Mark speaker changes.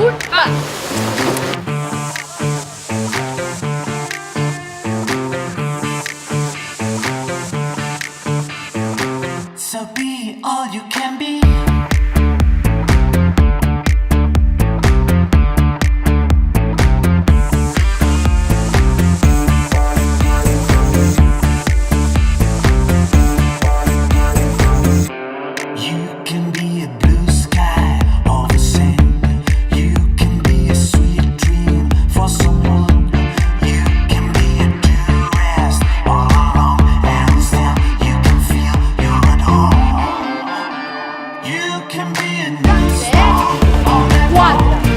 Speaker 1: So be all you can be. You can be a blue sky or the sand. You can be a sweet dream for someone. You can be a duress all alone, and still you can feel you're at home. You can be a nice star on that wall.